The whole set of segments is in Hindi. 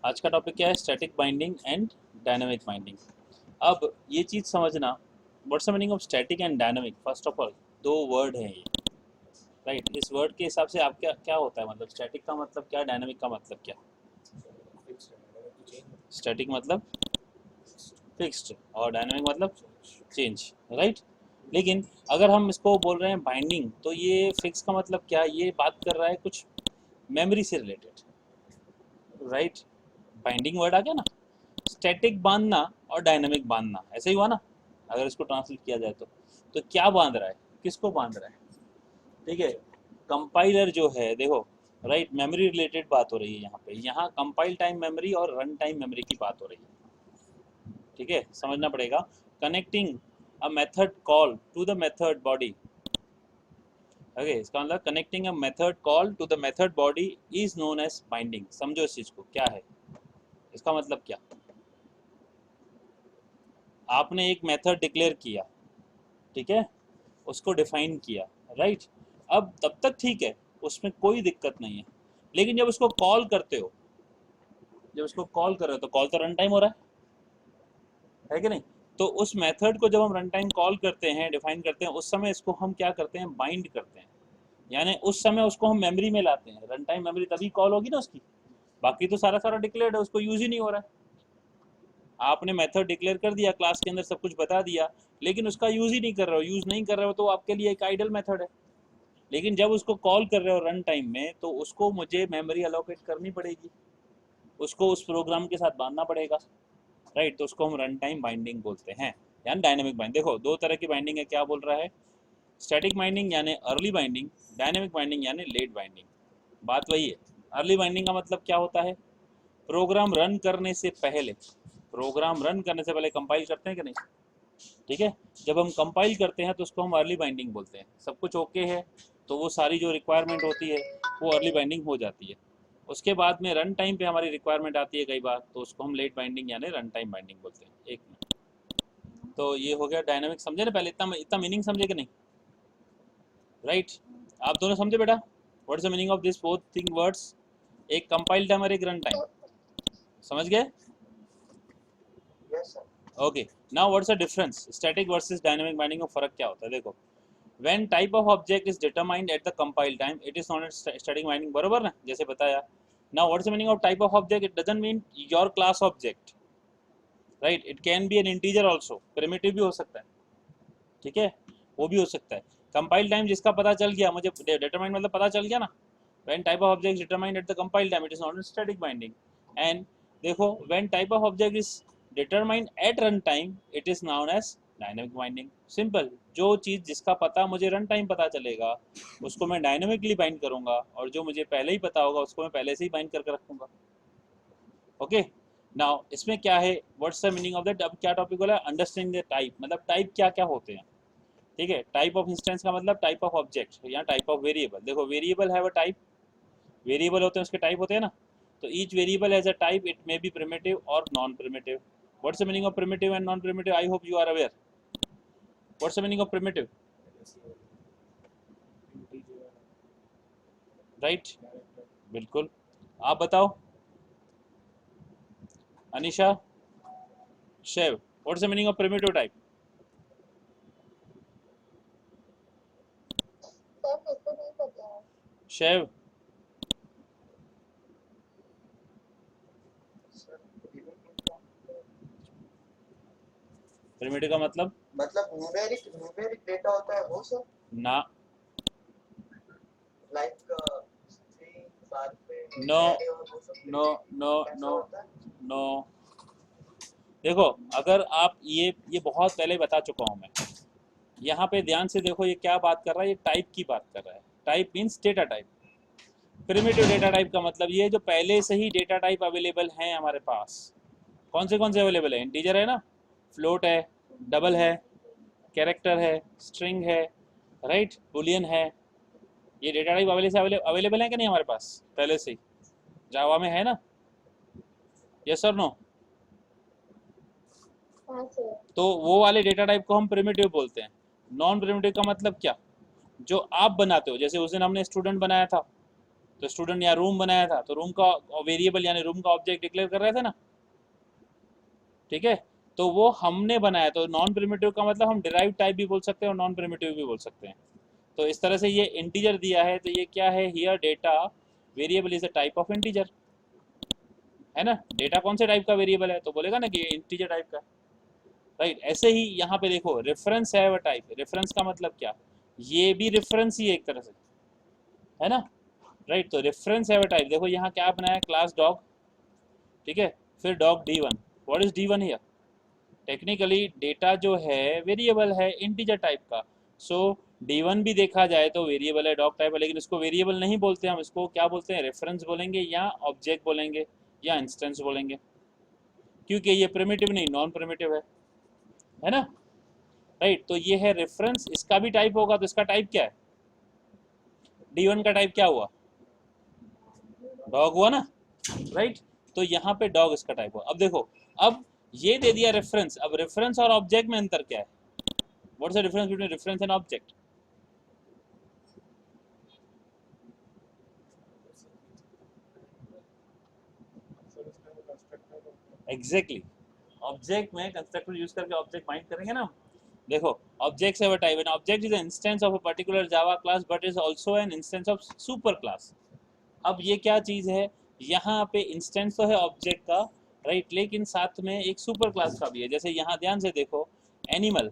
आज का टॉपिक क्या है? Static binding and dynamic binding. अब ये चीज़ समझना, what's the meaning of static and dynamic. First of all दो वर्ड हैं ये, राइट? इस वर्ड के हिसाब से आप क्या क्या होता है, मतलब स्टैटिक का मतलब क्या, डायनामिक का मतलब क्या? स्टैटिक मतलब फिक्स्ड और डायनामिक मतलब चेंज, राइट? लेकिन अगर हम इसको बोल रहे हैं बाइंडिंग, तो ये फिक्स का मतलब क्या? ये बात कर रहा है कुछ मेमोरी से रिलेटेड, राइट? बाइंडिंग वर्ड आ गया ना, स्टैटिक बांधना और डायनामिक बांधना, ऐसे ही हुआ ना अगर इसको ट्रांसलेट किया जाए तो क्या बांध रहा है, किसको बांध रहा है? ठीक है, कंपाइलर जो है, देखो, राइट, मेमोरी रिलेटेड बात हो रही है यहाँ पे। यहाँ कंपाइल टाइम मेमोरी और रन टाइम मेमोरी की बात हो रही है, ठीक है, समझना पड़ेगा। Connecting a method call to the method body, okay, इसका मतलब connecting a method call to the method body is known as binding. समझो इस चीज को, क्या है इसका मतलब? क्या, आपने एक मेथड डिक्लेयर किया, ठीक है, उसको डिफाइन किया, राइट? अब तब तक ठीक है, उसमें कोई दिक्कत नहीं है। लेकिन जब उसको कॉल करते हो, जब उसको कॉल कर रहे हो तो कॉल तो रन टाइम हो रहा है कि नहीं? तो उस मेथड को जब हम रन टाइम कॉल करते हैं, डिफाइन करते हैं, उस समय इसको हम क्या करते हैं? बाइंड करते हैं। यानी उस समय उसको हम मेमोरी में लाते हैं। रन टाइम मेमोरी तभी कॉल होगी ना उसकी, बाकी तो सारा सारा डिक्लेयर्ड है, उसको यूज ही नहीं हो रहा है। आपने मेथड डिक्लेयर कर दिया, क्लास के अंदर सब कुछ बता दिया, लेकिन उसका यूज ही नहीं कर रहे हो, यूज नहीं कर रहे हो, तो आपके लिए एक आइडल मेथड है। लेकिन जब उसको कॉल कर रहे हो रन टाइम में, तो उसको मुझे मेमोरी अलोकेट करनी पड़ेगी, उसको उस प्रोग्राम के साथ बांधना पड़ेगा, राइट? तो उसको हम रन टाइम बाइंडिंग बोलते हैं, यानी डायनेमिक बाइंडिंग। देखो, दो तरह की बाइंडिंग है, क्या बोल रहा है? स्टैटिक बाइंडिंग यानी अर्ली बाइंडिंग, डायनेमिक बाइंडिंग यानी लेट बाइंडिंग। बात वही है। अर्ली बाइंडिंग का मतलब क्या होता है? प्रोग्राम रन करने से पहले, प्रोग्राम रन करने से पहले कंपाइल करते हैं कि नहीं? ठीक है, जब हम कंपाइल करते हैं तो उसको हम अर्ली बाइंडिंग बोलते हैं। सब कुछ ओके है तो वो सारी जो रिक्वायरमेंट होती है वो अर्ली बाइंडिंग हो जाती है। उसके बाद में रन टाइम पे हमारी रिक्वायरमेंट आती है कई बार, तो उसको हम लेट बाइंडिंग यानी रन टाइम बाइंडिंग बोलते हैं। एक मिनट, तो ये हो गया डायनामिक, समझे ना? पहले इतना इतना मीनिंग समझे कि नहीं, राइट? आप दोनों समझे बेटा? What is the meaning of this both thing words? एक कंपाइल टाइम और एक रन टाइम, समझ गए? Okay, now what's the difference static versus dynamic binding में? फर्क क्या होता है? देखो, when type of object is determined at the compile time, it is known as static binding, बरोबर ना, जैसे बताया। now what's the meaning of type of object? It doesn't mean your class object, right? It can be an integer also, primitive भी हो सकता है, ठीक है, वो भी हो सकता है। compile time जिसका पता चल गया मुझे, determined मतलब पता चल गया ना। when type of object is determined at the compile time, it is known as static binding. and देखो, when type of object is determined at run time, it is known as dynamic binding. Simple, जो चीज़ जिसका पता मुझे रन टाइम पता चलेगा उसको मैं डायनेमिकली बाइंड करूंगा, और जो मुझे पहले ही पता होगा उसको मैं पहले से ही बाइंड करके रखूंगा। ओके, नाउ इसमें क्या है? What's the meaning of that? अब क्या टॉपिक बोला? अंडरस्टैंडिंग द टाइप, मतलब टाइप क्या क्या होते हैं, ठीक है? टाइप ऑफ इंस्टेंस का मतलब टाइप ऑफ ऑब्जेक्ट या टाइप ऑफ वेरिएबल। देखो, वेरिएबल है वो टाइप, वेरिएबल होते हैं उसके टाइप होते हैं ना। तो each variable has a type, it may be primitive और non primitive. What's the meaning of primitive and non primitive? I hope you are aware. What's the meaning of primitive? Right, बिल्कुल। आप बताओ, अनिशा, शेव, what's the meaning of primitive type? Sir मेरे को नहीं पता है। शेव, प्रिमिटिव का मतलब न्यूमेरिक न्यूमेरिक डेटा होता है वो सर, ना, लाइक स्ट्रिंग बाद में नो ऐरे और वो सब नो नो ऐसा नो होता है। नो। देखो, अगर आप ये बहुत पहले बता चुका हूँ मैं। यहाँ पे ध्यान से देखो, ये क्या बात कर रहा है? ये टाइप की बात कर रहा है। Type means data type. Primitive data type का मतलब ये जो पहले से ही डेटा टाइप अवेलेबल हैं हमारे पास। कौन से अवेलेबल है? इंटीजर है ना, फ्लोट है, डबल है, कैरेक्टर है, स्ट्रिंग है, राइट, बुलियन है। ये डेटा टाइप अवेलेबल है कि नहीं हमारे पास पहले से ही? जावा में है ना? यस और नो? हाँ सर। तो वो वाले डेटा टाइप को हम प्रिमिटिव बोलते हैं। नॉन प्रिमिटिव का मतलब क्या? जो आप बनाते हो, जैसे उस दिन हमने स्टूडेंट बनाया था, तो स्टूडेंट यहाँ रूम बनाया था, तो रूम का वेरिएबल यानी रूम का ऑब्जेक्ट डिक्लेयर कर रहे थे ना, ठीक है। तो वो हमने बनाया, तो नॉन प्रिमिटिव का मतलब हम डिराइव टाइप भी बोल सकते हैं और नॉन प्रिमिटिव भी बोल सकते हैं। तो इस तरह से ये इंटीजर दिया है, तो ये क्या है, here data variable is a type of integer, है ना। डेटा कौन से टाइप का वेरिएबल है, तो बोलेगा ना कि इंटीजर टाइप का, राइट। ऐसे ही यहाँ पे देखो रेफरेंस है वो टाइप, रेफरेंस का मतलब क्या, ये भी रेफरेंस ही है एक तरह से, है ना, राइट। तो रेफरेंस है वो टाइप, देखो यहाँ क्या बनाया, क्लास डॉग, ठीक है, फिर dog D1, what is D1 here, technically data जो है वेरिएबल है इंटीजर टाइप का। सो D1 भी देखा जाए तो वेरिएबल है, डॉग टाइप है, लेकिन इसको वेरिएबल नहीं बोलते, हम इसको क्या बोलते हैं, रेफरेंस बोलेंगे या ऑब्जेक्ट बोलेंगे या इंस्टेंस बोलेंगे, क्योंकि ये प्रिमिटिव नहीं नॉन प्रिमिटिव है ना, राइट। तो ये है रेफरेंस, इसका भी टाइप होगा, तो इसका टाइप क्या है, D1 का टाइप क्या हुआ, डॉग हुआ ना, राइट। तो यहाँ पे डॉग इसका टाइप हुआ। अब देखो, अब ये दे दिया रेफरेंस, अब रेफरेंस और ऑब्जेक्ट में अंतर क्या है, what's the difference between reference and object, exactly, object में कंस्ट्रक्टर यूज करके ऑब्जेक्ट बाइंड करेंगे ना। देखो ऑब्जेक्ट है type, an object is an instance of a particular Java class but is also an instance of super class. अब ये क्या चीज है, यहाँ पे इंस्टेंस तो है ऑब्जेक्ट का, राइट, लेकिन साथ में एक सुपर क्लास का भी है। जैसे यहाँ ध्यान से देखो, एनिमल,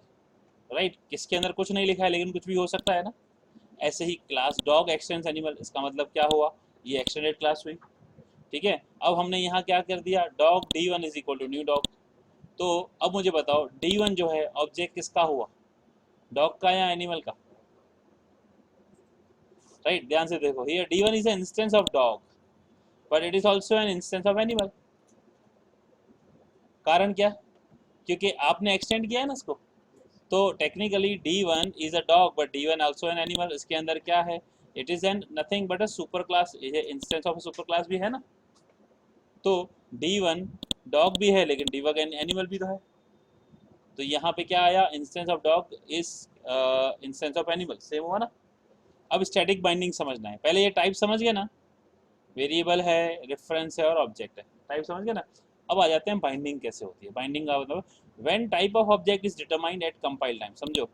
राइट, किसके अंदर कुछ नहीं लिखा है लेकिन कुछ भी हो सकता है ना। ऐसे ही क्लास डॉग एक्सटेंस एनिमल, इसका मतलब क्या हुआ, ये एक्सटेंडेड क्लास हुई, ठीक है। अब हमने यहाँ क्या कर दिया, dog D1 is equal to new dog. तो अब मुझे बताओ D1 जो है ऑब्जेक्ट किसका हुआ, डॉग का या एनिमल का, राइट। ध्यान से देखो, here D1 is an instance of dog but it is also an instance of animal. कारण क्या, क्योंकि आपने एक्सटेंड किया है ना इसको। तो technically D1 is a dog but D1 also an animal, इसके अंदर क्या है, it is an nothing but a super class, instance of super class भी है ना। तो D1 डॉग भी है लेकिन D1 एनिमल भी तो है। तो यहाँ पे क्या आया, instance of dog is instance of animal, same हुआ ना। अब स्टैटिक बाइंडिंग समझना है, पहले ये टाइप समझ गए ना, वेरिएबल है, रेफरेंस है और ऑब्जेक्ट है, टाइप समझ गए ना। अब आ जाते हैं बाइंडिंग कैसे होती है। बाइंडिंग का मतलब when type of object is determined eight compile time, समझो,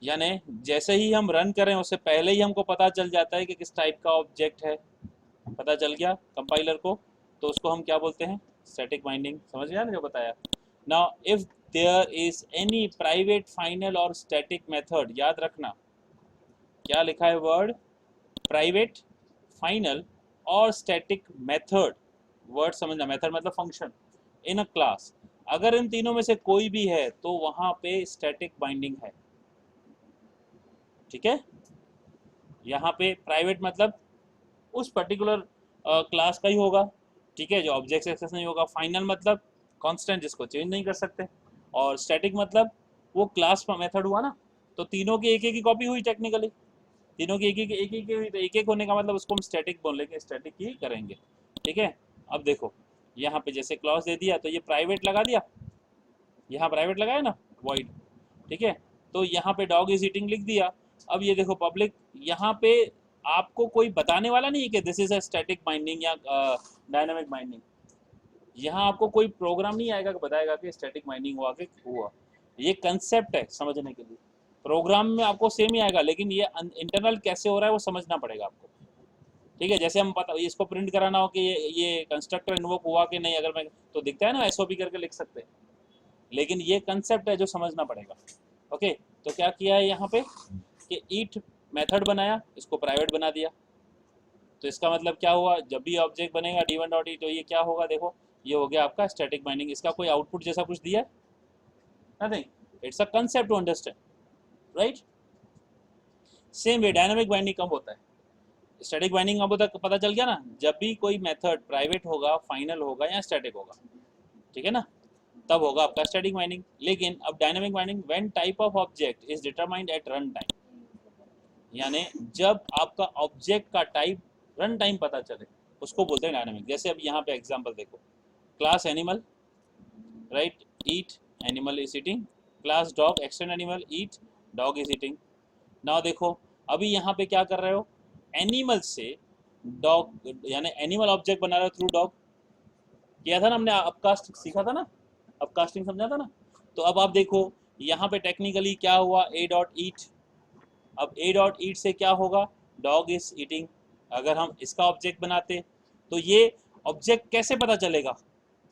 यानी जैसे ही हम रन करें उससे पहले ही हमको पता चल जाता है कि किस टाइप का ऑब्जेक्ट है, पता चल गया कंपाइलर को, तो उसको हम क्या बोलते हैं, स्टैटिक बाइंडिंग, समझ गया ना जो बताया। Now if there is any private final और स्टैटिक मेथड, याद रखना क्या लिखा है वर्ड, प्राइवेट फाइनल और स्टैटिक मेथड, वर्ड समझना, मेथड मतलब फंक्शन, इन अ क्लास, अगर इन तीनों में से कोई भी है तो वहां पे स्टैटिक बाइंडिंग है, ठीक है। यहाँ पे प्राइवेट मतलब उस पर्टिकुलर क्लास का ही होगा, ठीक है, जो ऑब्जेक्ट एक्सेस नहीं होगा। फाइनल मतलब कांस्टेंट, जिसको चेंज नहीं कर सकते। और स्टैटिक मतलब वो क्लास मेथड हुआ ना। तो तीनों की एक एक ही कॉपी हुई टेक्निकली, तीनों की एक एक हुई, तो एक एक होने का मतलब उसको हम स्टैटिक बोलेंगे, स्टैटिक ही करेंगे, ठीक है। अब देखो यहाँ पे जैसे क्लॉज दे दिया तो ये प्राइवेट लगा दिया, यहाँ प्राइवेट लगाया ना, वॉइड, ठीक है। तो यहाँ पे डॉग इज ईटिंग लिख दिया। अब ये देखो पब्लिक, यहाँ पे आपको कोई बताने वाला नहीं है कि this is a static binding या डायनामिक बाइंडिंग। यहाँ आपको कोई प्रोग्राम नहीं आएगा कि बताएगा कि स्टैटिक बाइंडिंग हुआ कि हुआ, ये कंसेप्ट है समझने के लिए। प्रोग्राम में आपको सेम ही आएगा लेकिन ये इंटरनल कैसे हो रहा है वो समझना पड़ेगा आपको, ठीक है। जैसे हम पता इसको प्रिंट कराना हो कि ये कंस्ट्रक्टर इन्वोक हुआ कि नहीं, अगर मैं तो दिखता है ना, एसओपी करके लिख सकते हैं, लेकिन ये कंसेप्ट है जो समझना पड़ेगा। ओके, तो क्या किया है यहाँ पे कि ईट मेथड बनाया, इसको प्राइवेट बना दिया। तो इसका मतलब क्या हुआ, जब भी ऑब्जेक्ट बनेगा D1 डॉट ई, तो ये क्या होगा, देखो ये हो गया आपका स्टैटिक बाइंडिंग। इसका कोई आउटपुट जैसा कुछ दिया है, nothing, it's a concept to understand, right. Same way dynamic binding कब होता है, स्टैटिक बाइंडिंग अब तक पता चल गया ना, जब भी कोई मेथड प्राइवेट होगा, फाइनल होगा या स्टैटिक होगा, ठीक है ना, तब होगा आपका स्टैटिक बाइंडिंग। लेकिन अब dynamic binding when type of object is determined at run time, यानी जब आपका ऑब्जेक्ट का टाइप रन टाइम पता चले उसको बोलते हैं डायनामिक। जैसे अब यहाँ पे एग्जांपल देखो, class animal, right, eat, animal is eating, class dog, extend animal, eat, dog is eating. Now देखो अभी यहाँ पे क्या कर रहे हो, एनिमल से डॉग यानी एनिमल ऑब्जेक्ट बना रहा है थ्रू डॉग, किया था ना हमने, अपकास्ट सीखा था ना, अपकास्टिंग समझा था ना। तो अब आप देखो यहाँ पे टेक्निकली क्या हुआ, ए डॉट ईट। अब ए डॉट ईट से क्या होगा, डॉग इज ईटिंग। अगर हम इसका ऑब्जेक्ट बनाते तो ये ऑब्जेक्ट कैसे पता चलेगा,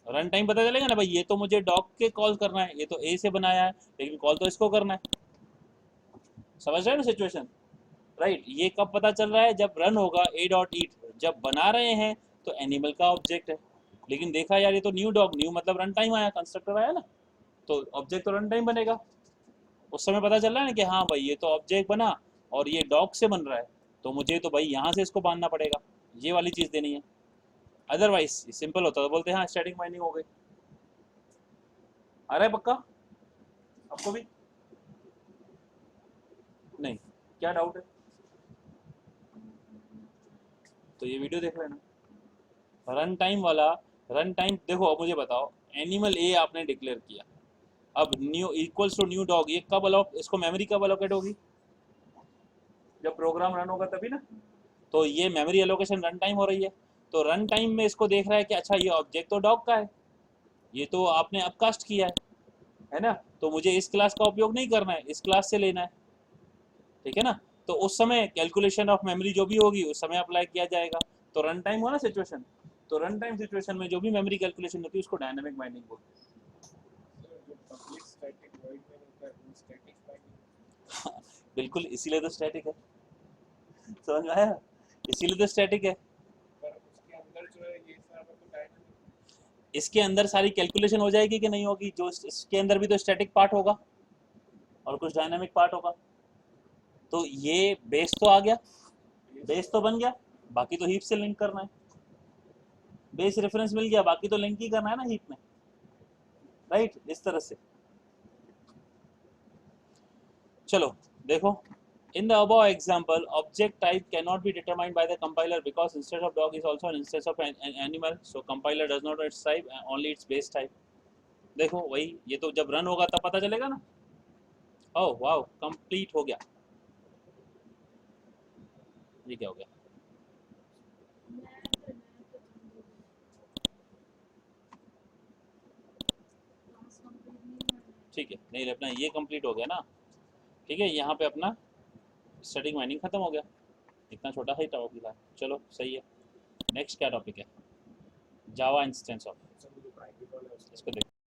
रन टाइम पता चलेगा ना भाई, ये तो मुझे डॉग के कॉल करना है, ये तो ए से बनाया है, लेकिन कॉल तो इसको करना है। समझ रहे हो ना सिचुएशन, राइट। ये कब पता चल रहा है, जब रन होगा ए डॉट ईट, जब बना रहे हैं तो एनिमल का ऑब्जेक्ट है, लेकिन देखा यार ये तो न्यू डॉग, न्यू मतलब रन टाइम आया, कंस्ट्रक्टर आया ना, तो ऑब्जेक्ट तो रन टाइम बनेगा। उस समय पता चल रहा है ना कि हाँ भाई ये तो ऑब्जेक्ट बना और ये डॉग से बन रहा है, तो मुझे तो भाई यहाँ से इसको बांधना पड़ेगा, ये वाली चीज़ देनी है। अदरवाइज सिंपल होता तो बोलते हैं हाँ स्टैटिक माइनिंग हो गई। आ रहा है पक्का आपको भी? नहीं, क्या डाउट है? तो ये वीडियो देख लेना। रन टाइम वाला, रन टाइम देखो, अब मुझे बताओ, एनिमल ए आपने डिक्लेयर किया, अब new equals to new dog, ये कब अलॉक, इसको मेमोरी कब अलोकेट होगी, जब प्रोग्राम रन होगा तभी ना। तो ये मेमोरी एलोकेशन रन टाइम हो रही है, तो रन टाइम में इसको देख रहा है कि अच्छा ये ऑब्जेक्ट तो डॉग का है, ये तो आपने अपकास्ट किया है ना, तो मुझे इस क्लास का उपयोग नहीं करना है, इस क्लास से लेना है, ठीक है ना। तो उस समय कैलकुलेशन ऑफ मेमोरी जो भी होगी उस समय अप्लाई किया जाएगा, तो रन टाइम हुआ ना सिचुएशन। तो रन टाइम सिचुएशन में जो भी मेमोरी कैलकुलेशन होती है उसको डायनामिक माइनिंग बोलते हैं। बिल्कुल, इसीलिए तो स्टैटिक है, समझ में आया, इसीलिए तो स्टैटिक है। इसके अंदर सारी कैलकुलेशन हो जाएगी कि नहीं होगी, जो इसके अंदर भी तो स्टैटिक पार्ट होगा और कुछ डायनामिक पार्ट होगा। तो ये बेस तो आ गया, बेस तो बन गया, बाकी तो हीप से लिंक करना है, बेस रेफरेंस मिल गया, बाकी तो लिंक ही करना है ना हीप में, राइट, इस तरह से। चलो देखो, in the above example object type cannot be determined by the compiler because instead of dog is also an instance of an animal, so compiler does not know its type, only its base type। देखो वही, ये तो जब रन होगा तब पता चलेगा ना। ओह वाओ, कंप्लीट हो गया, ये क्या हो गया, ठीक है, नहीं अपना ये कंप्लीट हो गया ना, ठीक है, यहाँ पे अपना स्टैटिक माइनिंग खत्म हो गया, इतना छोटा ही टॉपिक था, चलो सही है। नेक्स्ट क्या टॉपिक है, जावा इंस्टेंस ऑफ, इसको देखो।